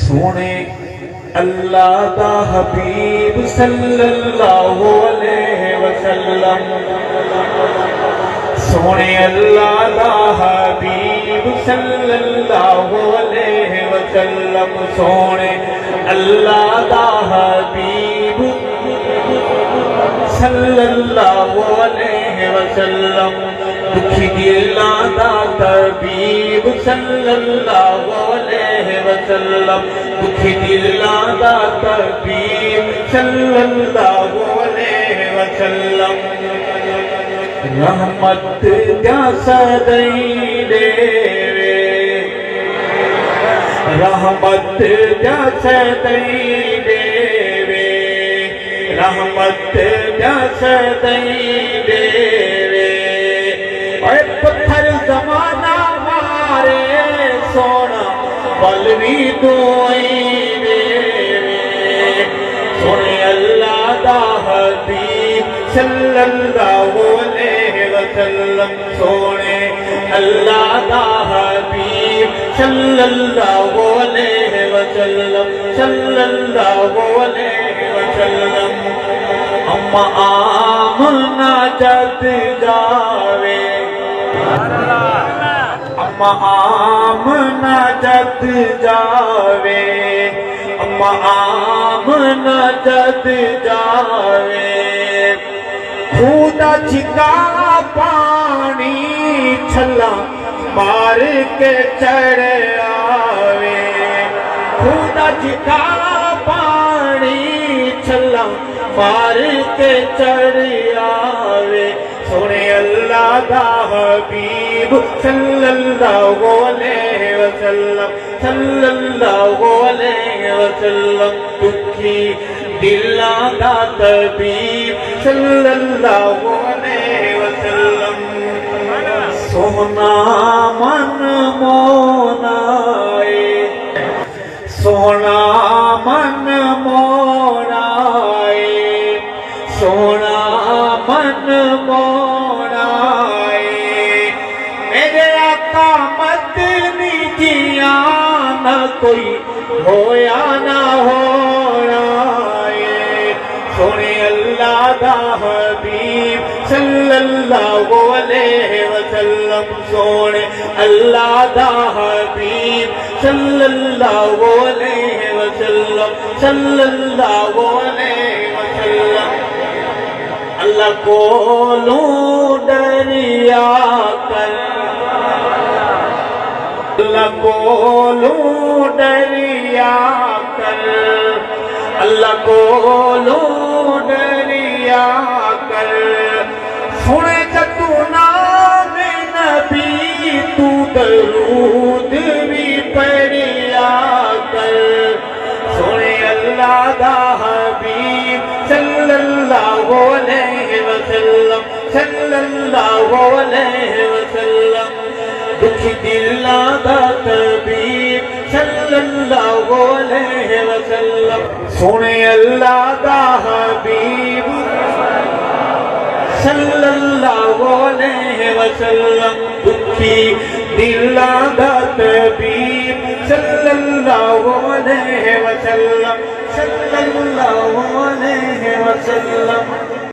سونے اللہ دا حبیب صلی اللہ علیہ وسلم، سونے اللہ دا حبیب صلی اللہ علیہ وسلم، سونے اللہ دا حبیب صلی اللہ علیہ وسلم، دکھی دلاں دا طبیب صلی اللہ علیہ وسلم، دکھی دلاں دا طبیب صلی اللہ علیہ وسلم، رحمت دیا سدائی دے رحمت دیا سدائی دے رحمت دیا سدائی دے اے پتھر زمانہ مارے سونا بلوی دعائی دے سونے اللہ دا حبیب صلی اللہ علیہ وسلم، سونے اللہ دا حبیب صلی اللہ علیہ وسلم، صلی اللہ علیہ وسلم، اما آمنہ جد جاوے اما آمنہ جد جاوے اما آمنہ جد جاوے، خدا چھکا پانی چھلا مار کے چڑھ آوے، خدا چھکا پانی چھلا مار کے چڑھ آوے، سونے اللہ دا حبیب صلی اللہ علیہ وسلم، صلی اللہ علیہ وسلم، دکھی دلاں دا طبیب صلی اللہ علیہ وسلم، سونا من مونائے سونا من مونائے سونا من مونائے، میرے آقا مدنی جیاں نہ کوئی ہویا نہ ہونا، سونے اللہ دا حبیب صلی اللہ علیہ وسلم، سونے اللہ دا حبیب صلی اللہ علیہ وسلم، صلی اللہ علیہ وسلم، اللہ کولوں ڈریا کر اللہ کولوں ڈریا کر اللہ کولوں ڈریا کر، سنے جتو نام نبی تو درود بھی پڑھیا کر، سنے اللہ دا حبیب صلی اللہ علیہ وسلم، صلی اللہ علیہ وسلم، دکھی دلاں دا طبیب صلی اللہ علیہ وسلم، سونے اللہ دا حبیب صلی اللہ علیہ وسلم، دکھی دلاں دا طبیب صلی اللہ علیہ وسلم، صلی اللہ علیہ وسلم۔